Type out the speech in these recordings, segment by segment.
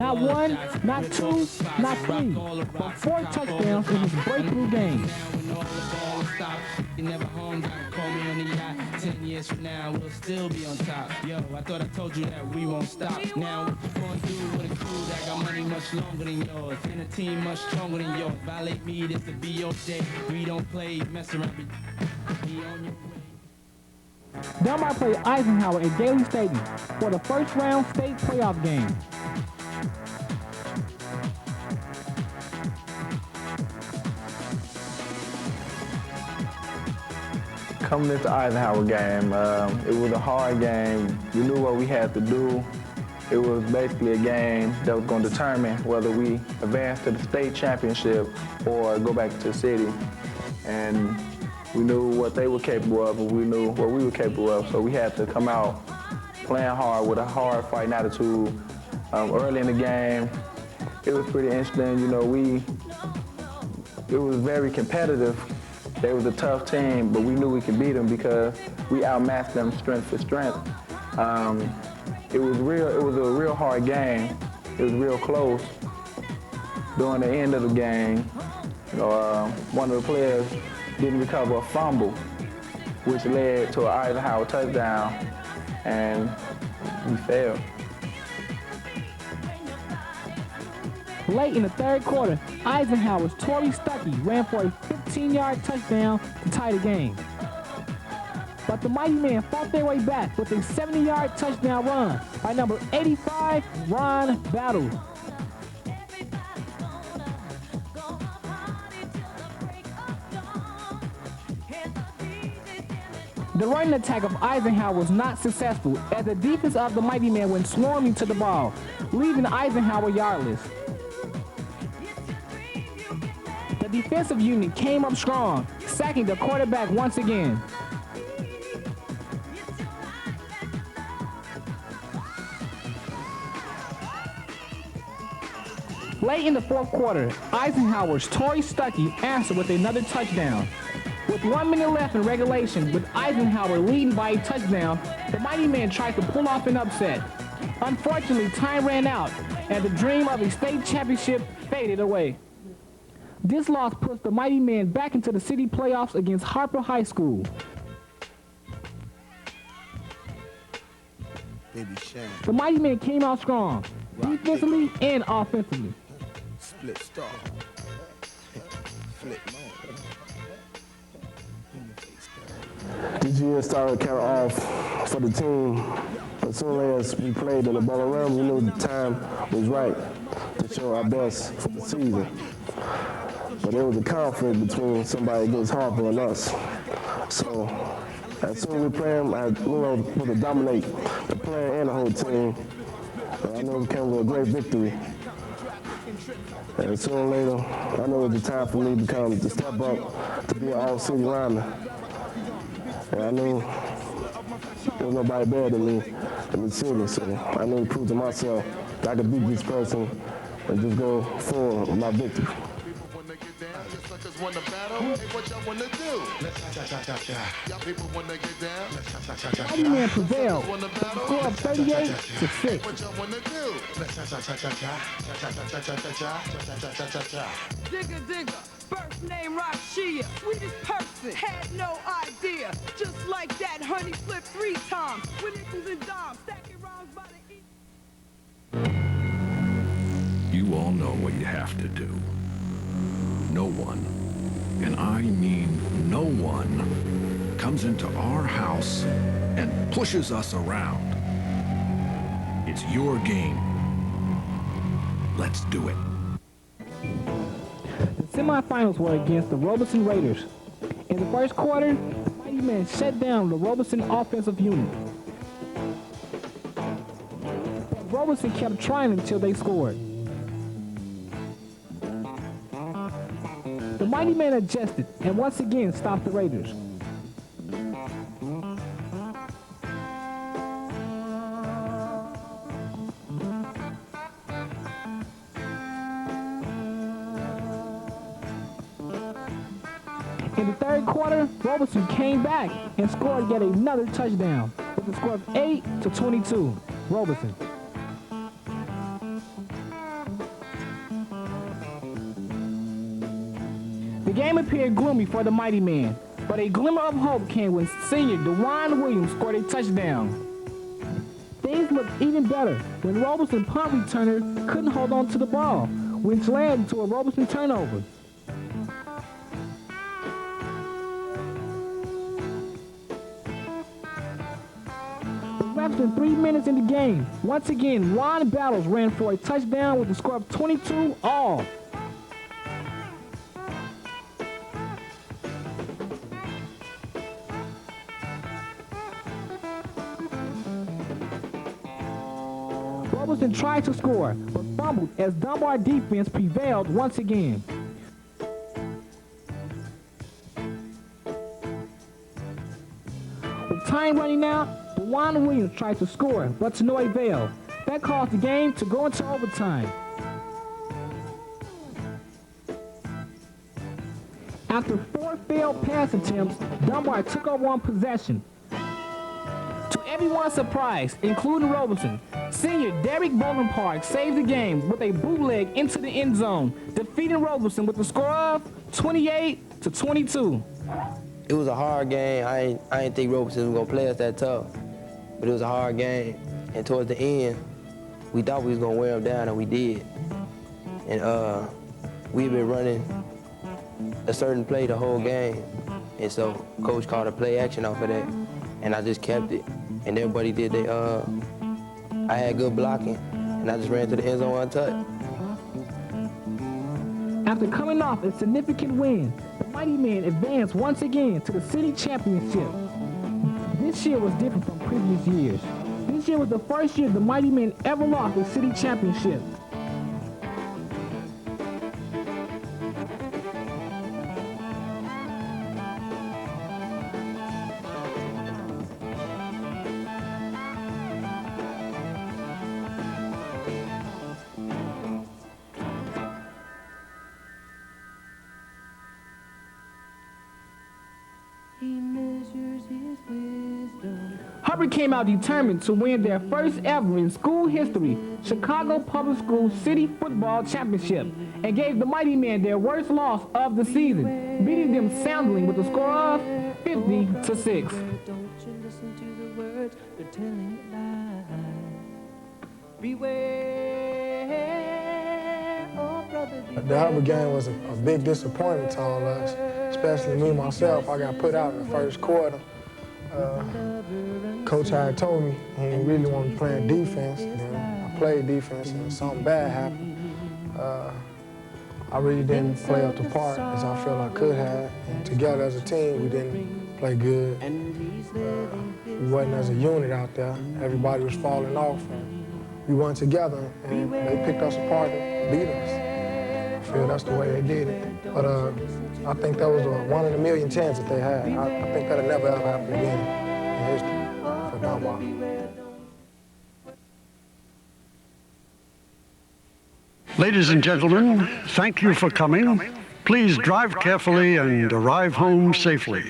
Not one, not two, not three, but 4 touchdowns in his breakthrough game. Never home, call me on the yacht. 10 years from now, we'll still be on top. Yo, I thought I told you that we won't stop. Now, what you gonna do with a crew that got money much longer than yours? And a team much stronger than yours. Violate me, this will be your day. We don't play, mess around, be on your way. Delmar played Eisenhower at Daly Stadium for the first round state playoff game. Coming into Eisenhower game, it was a hard game. We knew what we had to do. It was basically a game that was going to determine whether we advance to the state championship or go back to the city. And we knew what they were capable of, and we knew what we were capable of. So we had to come out playing hard with a hard fighting attitude. Early in the game, it was pretty interesting. You know, it was very competitive. They was a tough team, but we knew we could beat them because we outmatched them strength for strength. It was a real hard game. It was real close. During the end of the game, one of the players didn't recover a fumble, which led to an Eisenhower touchdown, and we failed. Late in the third quarter, Eisenhower's Torrey Stuckey ran for a 15-yard touchdown to tie the game. But the Mighty Men fought their way back with a 70-yard touchdown run by number 85, Ron Battle. The running attack of Eisenhower was not successful as the defense of the Mighty Men went swarming to the ball, leaving Eisenhower yardless. The defensive unit came up strong, sacking the quarterback once again. Late in the fourth quarter, Eisenhower's Torrey Stuckey answered with another touchdown. With 1 minute left in regulation, with Eisenhower leading by a touchdown, the Mighty Men tried to pull off an upset. Unfortunately, time ran out, and the dream of a state championship faded away. This loss puts the Mighty Men back into the city playoffs against Harper High School. The Mighty Men came out strong, defensively and offensively. Split star. Flip mode. This year started kind of off for the team. As soon as we played in the Bella Rim, we knew the time was right to show our best for the season. But there was a conflict between somebody against Harper and us. So as soon as we played him, I was to dominate the player and the whole team. But I know it came with a great victory. And sooner or later, I know it was the time for me to step up to be an all-city lineman. And I knew there was nobody better than me in the city, so I knew to prove to myself that I could beat this person and just go forward with my victory. Wanna battle? Hey, what y'all wanna do? Let's cha-cha-cha-cha. Y'all people wanna get down? Let's cha-cha-cha-cha. Mighty Man prevailed, score of 38-6. What y'all wanna do? Let's cha-cha-cha-cha. Cha-cha-cha-cha-cha. Cha-cha-cha-cha-cha. Digga digga, first name Rashia, sweetest person, had no idea. Just like that, honey flipped 3 times. With nickels and dimes, stacking rounds by the You all know what you have to do. No one, and I mean no one, comes into our house and pushes us around. It's your game. Let's do it. The semifinals were against the Robeson Raiders. In the first quarter, the Mighty Men shut down the Robeson offensive unit. But Robeson kept trying until they scored. The Mighty Men adjusted and once again stopped the Raiders. In the third quarter, Robeson came back and scored yet another touchdown with a score of 8-22. Robeson. game appeared gloomy for the mighty man, but a glimmer of hope came when senior DeJuan Williams scored a touchdown. Things looked even better when Roberson punt returner couldn't hold on to the ball, which led to a Roberson turnover. With less than 3 minutes in the game, once again, Ron Battles ran for a touchdown with a score of 22-all. Roberson tried to score, but fumbled as Dunbar defense prevailed once again. With time running out, DeJuan Williams tried to score, but to no avail. That caused the game to go into overtime. After 4 failed pass attempts, Dunbar took over on possession. To everyone's surprise, including Roberson, senior Derek Bolenpark saved the game with a bootleg into the end zone, defeating Roberson with a score of 28-22. It was a hard game. I didn't think Roberson was gonna play us that tough, but it was a hard game. And towards the end, we thought we was gonna wear them down, and we did. And we've been running a certain play the whole game, and so coach called a play action off of that, and I just kept it. And everybody did they. I had good blocking, and I just ran to the end zone untouched. After coming off a significant win, the Mighty Men advanced once again to the city championship. This year was different from previous years. This year was the first year the Mighty Men ever lost a city championship. Hubbard came out determined to win their first ever in school history Chicago Public Schools City Football Championship and gave the Mighty Men their worst loss of the season, beating them soundly with a score of 50-6. Don't you listen to the words, they're telling you lies. Beware, oh brother, beware. The Hubbard game was a big disappointment to all us, especially me, myself. I got put out in the first quarter. Coach had told me he didn't really want me playing defense, and I played defense, and something bad happened. I really didn't play up the part as I felt I could have. And together as a team, we didn't play good. We wasn't as a unit out there. Everybody was falling off, and we weren't together, and they picked us apart and beat us. I feel that's the way they did it. But I think that was a 1 in a million chance that they had. I think that'll never ever happen again in history for Dunbar. Ladies and gentlemen, thank you for coming. Please drive carefully and arrive home safely.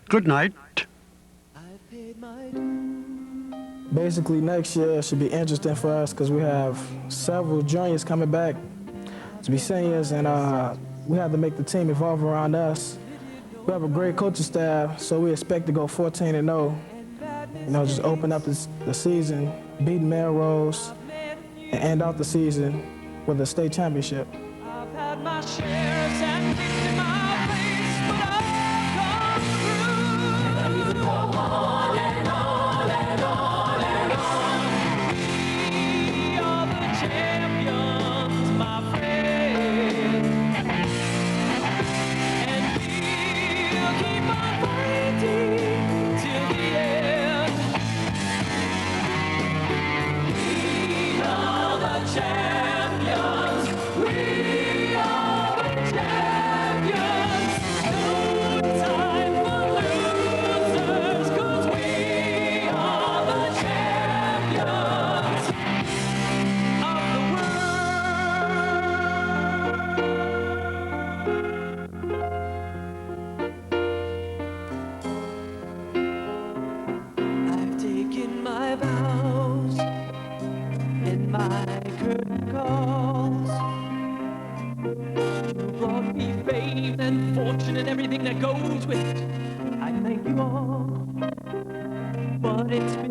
Good night. Basically, next year should be interesting for us because we have several juniors coming back to be seniors, and we have to make the team evolve around us. We have a great coaching staff, so we expect to go 14-0. You know, just open up the season, beat Melrose, and end off the season with a state championship. I've had my share of kicked in my face, but I've come through. And we go on and on and on and on. We are the champions, my friend. And we'll keep on fighting till the end. We are the champions. My vows and my curtain call. fortune and everything that goes with it. I thank you all, but it's been